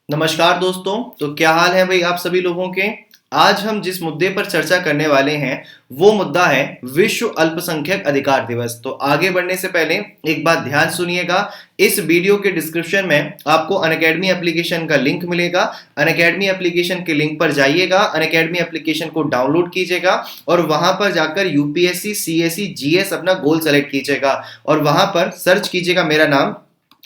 नमस्कार दोस्तों। तो क्या हाल है भाई आप सभी लोगों के। आज हम जिस मुद्दे पर चर्चा करने वाले हैं वो मुद्दा है विश्व अल्पसंख्यक अधिकार दिवस। तो आगे बढ़ने से पहले एक बात ध्यान सुनिएगा। इस वीडियो के डिस्क्रिप्शन में आपको अनअकैडमी एप्लीकेशन का लिंक मिलेगा। अनअकैडमी एप्लीकेशन के लिंक पर जाइएगा, अनअकैडमी एप्लीकेशन को डाउनलोड कीजिएगा और वहां पर जाकर यूपीएससी, सीएससी, जीएस अपना गोल सेलेक्ट कीजिएगा और वहां पर सर्च कीजिएगा मेरा नाम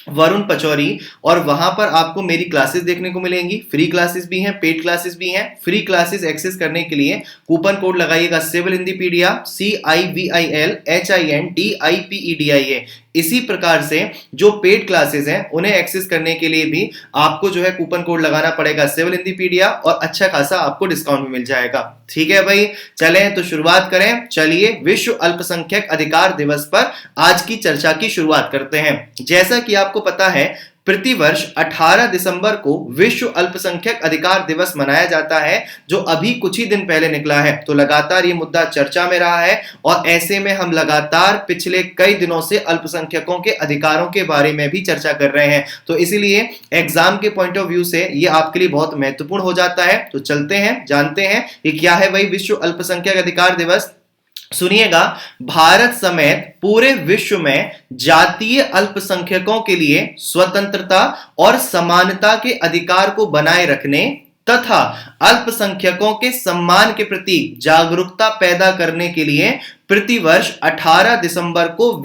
वरुण पचौरी और वहां पर आपको मेरी क्लासेस देखने को मिलेंगी। फ्री क्लासेस भी हैं, पेड क्लासेस भी हैं। फ्री क्लासेस एक्सेस करने के लिए कूपन कोड लगाइएगा सिविल हिंदीपीडिया, CIVILHINDIPEDIA। इसी प्रकार से जो पेड क्लासेस हैं उन्हें एक्सेस करने के लिए भी आपको जो है कूपन कोड लगाना पड़ेगा सिविल हिंदीपीडिया और अच्छा खासा आपको डिस्काउंट भी मिल जाएगा। ठीक है भाई, चलें तो शुरुआत करें। चलिए विश्व अल्पसंख्यक अधिकार दिवस पर आज की चर्चा की शुरुआत करते हैं। जैसा कि आपको पता है प्रतिवर्ष 18 दिसंबर को विश्व अल्पसंख्यक अधिकार दिवस मनाया जाता है, जो अभी कुछ ही दिन पहले निकला है। तो लगातार ये मुद्दा चर्चा में रहा है और ऐसे में हम लगातार पिछले कई दिनों से अल्पसंख्यकों के अधिकारों के बारे में भी चर्चा कर रहे हैं। तो इसीलिए एग्जाम के पॉइंट ऑफ व्यू से ये आपके लिए बहुत महत्वपूर्ण हो जाता है। तो चलते हैं, जानते हैं ये क्या है भाई विश्व अल्पसंख्यक अधिकार दिवस। सुनिएगा, भारत समेत पूरे विश्व में जातीय अल्पसंख्यकों के लिए स्वतंत्रता और समानता के अधिकार को बनाए रखने तथा अल्पसंख्यकों के सम्मान के प्रति जागरूकता पैदा करने के लिए प्रतिवर्ष 18 दिसंबर को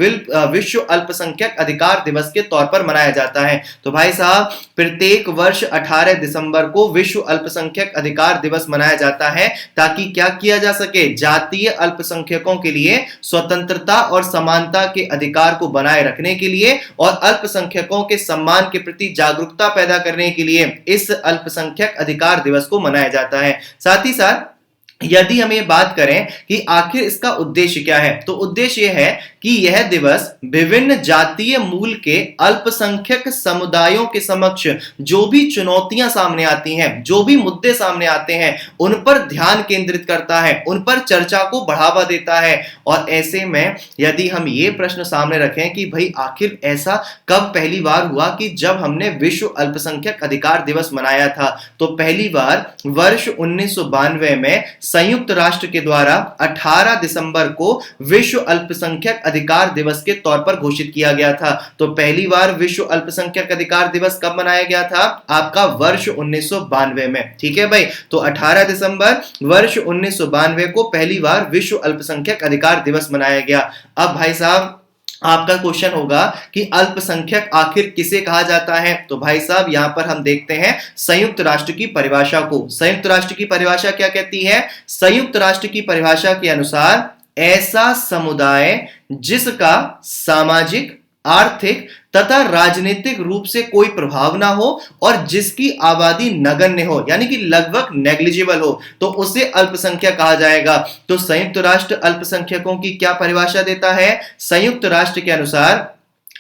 विश्व अल्पसंख्यक अधिकार दिवस के तौर पर मनाया जाता है। तो भाई साहब, प्रत्येक वर्ष 18 दिसंबर को विश्व अल्पसंख्यक अधिकार दिवस मनाया जाता है ताकि क्या किया जा सके, जातीय अल्पसंख्यकों के लिए स्वतंत्रता और समानता के अधिकार को बनाए रखने के लिए और अल्पसंख्यकों के सम्मान के प्रति जागरूकता पैदा करने के लिए इस अल्पसंख्यक अधिकार दिवस को मनाया जाता है। साथ ही साथ यदि हम ये बात करें कि आखिर इसका उद्देश्य क्या है, तो उद्देश्य यह है कि यह दिवस विभिन्न जातीय मूल के अल्पसंख्यक समुदायों के समक्ष जो भी चुनौतियां सामने आती हैं, जो भी मुद्दे सामने आते हैं, उन पर ध्यान केंद्रित करता है, उन पर चर्चा को बढ़ावा देता है। और ऐसे में यदि हम ये प्रश्न सामने रखें कि भाई आखिर ऐसा कब पहली बार हुआ कि जब हमने विश्व अल्पसंख्यक अधिकार दिवस मनाया था, तो पहली बार वर्ष 1992 में संयुक्त राष्ट्र के द्वारा 18 दिसंबर को विश्व अल्पसंख्यक अधिकार दिवस के तौर पर घोषित किया गया था। तो पहली बार विश्व अल्पसंख्यक अधिकार दिवस कब मनाया गया था? आपका वर्ष 1992 में। ठीक है भाई, तो 18 दिसंबर वर्ष 1992 को पहली बार विश्व अल्पसंख्यक अधिकार दिवस मनाया गया। अब भाई साहब, आपका क्वेश्चन होगा कि अल्पसंख्यक आखिर किसे कहा जाता है? तो भाई साहब, यहां पर हम देखते हैं संयुक्त राष्ट्र की परिभाषा को। संयुक्त राष्ट्र की परिभाषा क्या कहती है? संयुक्त राष्ट्र की परिभाषा के अनुसार ऐसा समुदाय जिसका सामाजिक, आर्थिक तथा राजनीतिक रूप से कोई प्रभाव ना हो और जिसकी आबादी नगण्य हो, यानी कि लगभग नेग्लिजिबल हो, तो उसे अल्पसंख्यक कहा जाएगा। तो संयुक्त राष्ट्र अल्पसंख्यकों की क्या परिभाषा देता है? संयुक्त राष्ट्र के अनुसार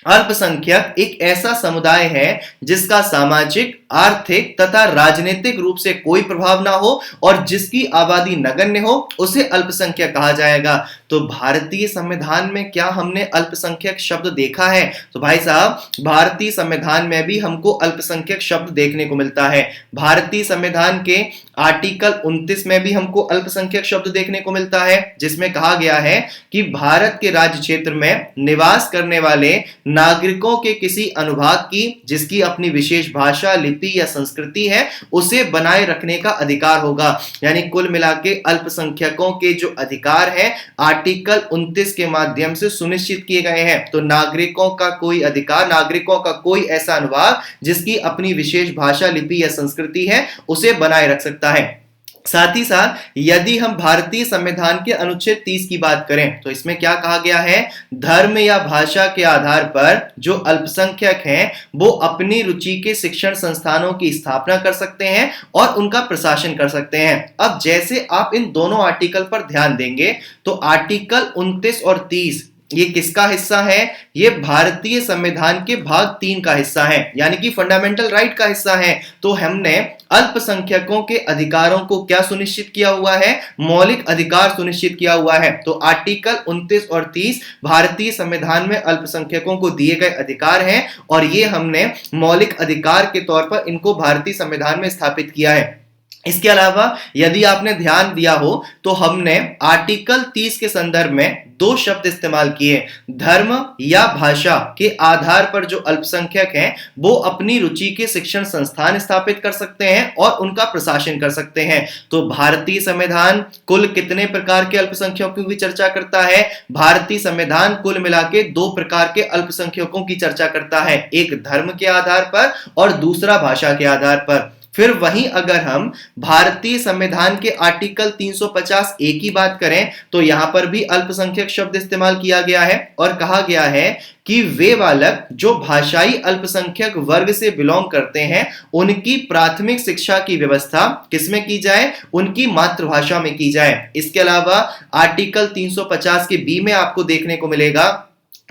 अल्पसंख्यक एक ऐसा समुदाय है जिसका सामाजिक, आर्थिक तथा राजनीतिक रूप से कोई प्रभाव ना हो और जिसकी आबादी नगण्य हो, उसे अल्पसंख्यक कहा जाएगा। तो भारतीय संविधान में क्या हमने अल्पसंख्यक शब्द देखा है? तो भाई साहब, भारतीय संविधान में भी हमको अल्पसंख्यक शब्द देखने को मिलता है। भारतीय संविधान के आर्टिकल 29 में भी हमको अल्पसंख्यक शब्द देखने को मिलता है, जिसमें कहा गया है कि भारत के राज्य क्षेत्र में निवास करने वाले नागरिकों के किसी अनुभाग की जिसकी अपनी विशेष भाषा, लिपि या संस्कृति है, उसे बनाए रखने का अधिकार होगा। यानी कुल मिला के अल्पसंख्यकों के जो अधिकार है आर्टिकल 29 के माध्यम से सुनिश्चित किए गए हैं। तो नागरिकों का कोई अधिकार, नागरिकों का कोई ऐसा अनुभाग जिसकी अपनी विशेष भाषा, लिपि या संस्कृति है, उसे बनाए रख सकता है। साथ ही साथ यदि हम भारतीय संविधान के अनुच्छेद 30 की बात करें तो इसमें क्या कहा गया है? धर्म या भाषा के आधार पर जो अल्पसंख्यक हैं वो अपनी रुचि के शिक्षण संस्थानों की स्थापना कर सकते हैं और उनका प्रशासन कर सकते हैं। अब जैसे आप इन दोनों आर्टिकल पर ध्यान देंगे तो आर्टिकल 29 और 30 ये किसका हिस्सा है? ये भारतीय संविधान के भाग 3 का हिस्सा है, यानी कि फंडामेंटल राइट का हिस्सा है। तो हमने अल्पसंख्यकों के अधिकारों को क्या सुनिश्चित किया हुआ है? मौलिक अधिकार सुनिश्चित किया हुआ है। तो आर्टिकल 29 और 30 भारतीय संविधान में अल्पसंख्यकों को दिए गए अधिकार हैं और ये हमने मौलिक अधिकार के तौर पर इनको भारतीय संविधान में स्थापित किया है। इसके अलावा यदि आपने ध्यान दिया हो तो हमने आर्टिकल 30 के संदर्भ में 2 शब्द इस्तेमाल किए, धर्म या भाषा के आधार पर जो अल्पसंख्यक हैं वो अपनी रुचि के शिक्षण संस्थान स्थापित कर सकते हैं और उनका प्रशासन कर सकते हैं। तो भारतीय संविधान कुल कितने प्रकार के अल्पसंख्यकों की चर्चा करता है? भारतीय संविधान कुल मिला के 2 प्रकार के अल्पसंख्यकों की चर्चा करता है, एक धर्म के आधार पर और दूसरा भाषा के आधार पर। फिर वहीं अगर हम भारतीय संविधान के आर्टिकल 350 ए की बात करें तो यहां पर भी अल्पसंख्यक शब्द इस्तेमाल किया गया है और कहा गया है कि वे बालक जो भाषाई अल्पसंख्यक वर्ग से बिलोंग करते हैं उनकी प्राथमिक शिक्षा की व्यवस्था किसमें की जाए? उनकी मातृभाषा में की जाए। इसके अलावा आर्टिकल 350 के बी में आपको देखने को मिलेगा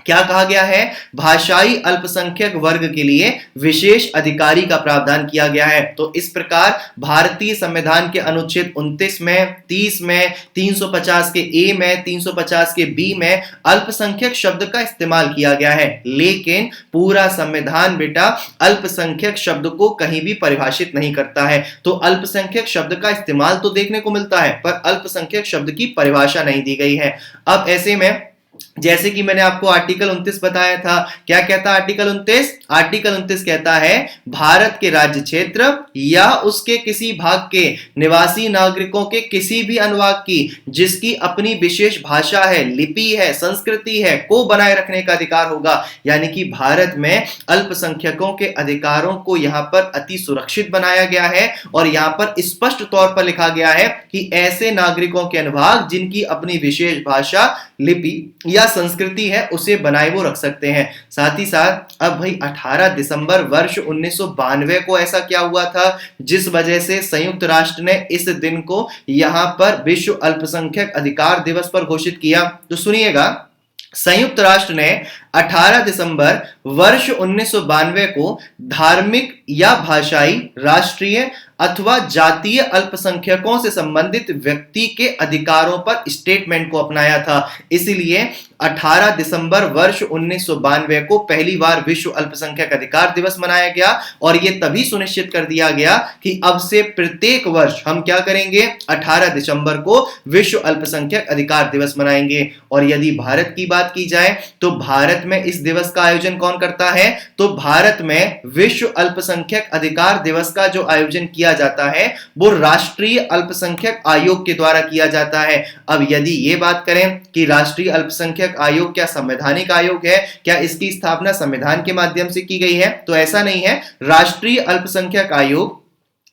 क्या कहा गया है? भाषाई अल्पसंख्यक वर्ग के लिए विशेष अधिकारी का प्रावधान किया गया है। तो इस प्रकार भारतीय संविधान के अनुच्छेद 29 में, 30 में, 350 के ए में, 350 के बी में अल्पसंख्यक शब्द का इस्तेमाल किया गया है, लेकिन पूरा संविधान बेटा अल्पसंख्यक शब्द को कहीं भी परिभाषित नहीं करता है। तो अल्पसंख्यक शब्द का इस्तेमाल तो देखने को मिलता है पर अल्पसंख्यक शब्द की परिभाषा नहीं दी गई है। अब ऐसे में जैसे कि मैंने आपको आर्टिकल 29 बताया था, क्या कहता है आर्टिकल 29? आर्टिकल 29 कहता है भारत के राज्य क्षेत्र या उसके किसी भाग के निवासी नागरिकों के किसी भी अनुभाग की जिसकी अपनी विशेष भाषा है, लिपि है, संस्कृति है को बनाए रखने का अधिकार होगा। यानी कि भारत में अल्पसंख्यकों के अधिकारों को यहां पर अति सुरक्षित बनाया गया है और यहां पर स्पष्ट तौर पर लिखा गया है कि ऐसे नागरिकों के अनुभाग जिनकी अपनी विशेष भाषा, लिपि या संस्कृति है उसे बनाए वो रख सकते हैं। साथ ही साथ अब भाई 18 दिसंबर वर्ष 1992 को ऐसा क्या हुआ था जिस वजह से संयुक्त राष्ट्र ने इस दिन को यहां पर विश्व अल्पसंख्यक अधिकार दिवस पर घोषित किया? तो सुनिएगा, संयुक्त राष्ट्र ने 18 दिसंबर वर्ष 1992 को धार्मिक या भाषाई, राष्ट्रीय अथवा जातीय अल्पसंख्यकों से संबंधित व्यक्ति के अधिकारों पर स्टेटमेंट को अपनाया था। इसलिए 18 दिसंबर वर्ष 1992 को पहली बार विश्व अल्पसंख्यक अधिकार दिवस मनाया गया और यह तभी सुनिश्चित कर दिया गया कि अब से प्रत्येक वर्ष हम क्या करेंगे? 18 दिसंबर को विश्व अल्पसंख्यक अधिकार दिवस मनाएंगे। और यदि भारत की बात की जाए तो भारत में इस दिवस का आयोजन कौन करता है? तो भारत में विश्व अल्पसंख्यक अधिकार दिवस का जो आयोजन किया जाता है वो राष्ट्रीय अल्पसंख्यक आयोग के द्वारा किया जाता है। अब यदि ये बात करें कि राष्ट्रीय अल्पसंख्यक आयोग क्या संवैधानिक आयोग है, क्या इसकी स्थापना संविधान के माध्यम से की गई है? तो ऐसा नहीं है। राष्ट्रीय अल्पसंख्यक आयोग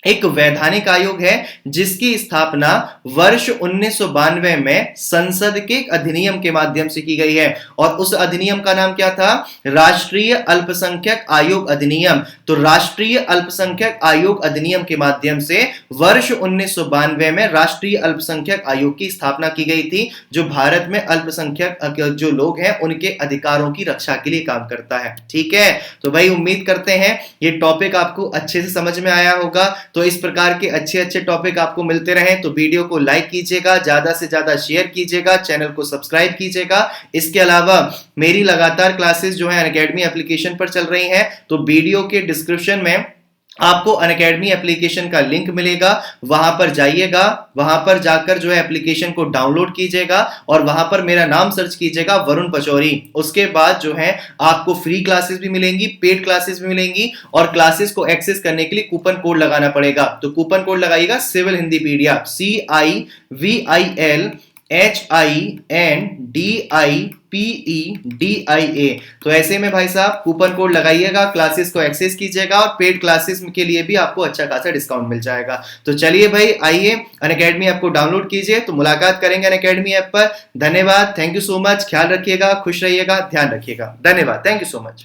एक वैधानिक आयोग है जिसकी स्थापना वर्ष 1992 में संसद के अधिनियम के माध्यम से की गई है और उस अधिनियम का नाम क्या था? राष्ट्रीय अल्पसंख्यक आयोग अधिनियम। तो राष्ट्रीय अल्पसंख्यक आयोग अधिनियम के माध्यम से वर्ष 1992 में राष्ट्रीय अल्पसंख्यक आयोग की स्थापना की गई थी जो भारत में अल्पसंख्यक जो लोग हैं उनके अधिकारों की रक्षा के लिए काम करता है। ठीक है, तो भाई उम्मीद करते हैं ये टॉपिक आपको अच्छे से समझ में आया होगा। तो इस प्रकार के अच्छे अच्छे टॉपिक आपको मिलते रहें तो वीडियो को लाइक कीजिएगा, ज्यादा से ज्यादा शेयर कीजिएगा, चैनल को सब्सक्राइब कीजिएगा। इसके अलावा मेरी लगातार क्लासेस जो है अनअकैडमी एप्लीकेशन पर चल रही हैं तो वीडियो के डिस्क्रिप्शन में आपको अनअकैडमी एप्लीकेशन का लिंक मिलेगा, वहां पर जाइएगा, वहां पर जाकर जो है एप्लीकेशन को डाउनलोड कीजिएगा और वहां पर मेरा नाम सर्च कीजिएगा वरुण पचौरी। उसके बाद जो है आपको फ्री क्लासेस भी मिलेंगी, पेड क्लासेस भी मिलेंगी और क्लासेस को एक्सेस करने के लिए कूपन कोड लगाना पड़ेगा। तो कूपन कोड लगाइएगा सिविल हिंदीपीडिया, CIVILHINDIPEDIA। तो ऐसे में भाई साहब कूपन कोड लगाइएगा, क्लासेस को एक्सेस कीजिएगा और पेड क्लासेस के लिए भी आपको अच्छा खासा डिस्काउंट मिल जाएगा। तो चलिए भाई आइए अनअकैडमी ऐप को डाउनलोड कीजिए। तो मुलाकात करेंगे अनअकैडमी ऐप पर। धन्यवाद, थैंक यू सो मच, ख्याल रखिएगा, खुश रहिएगा, ध्यान रखिएगा। धन्यवाद, थैंक यू सो मच।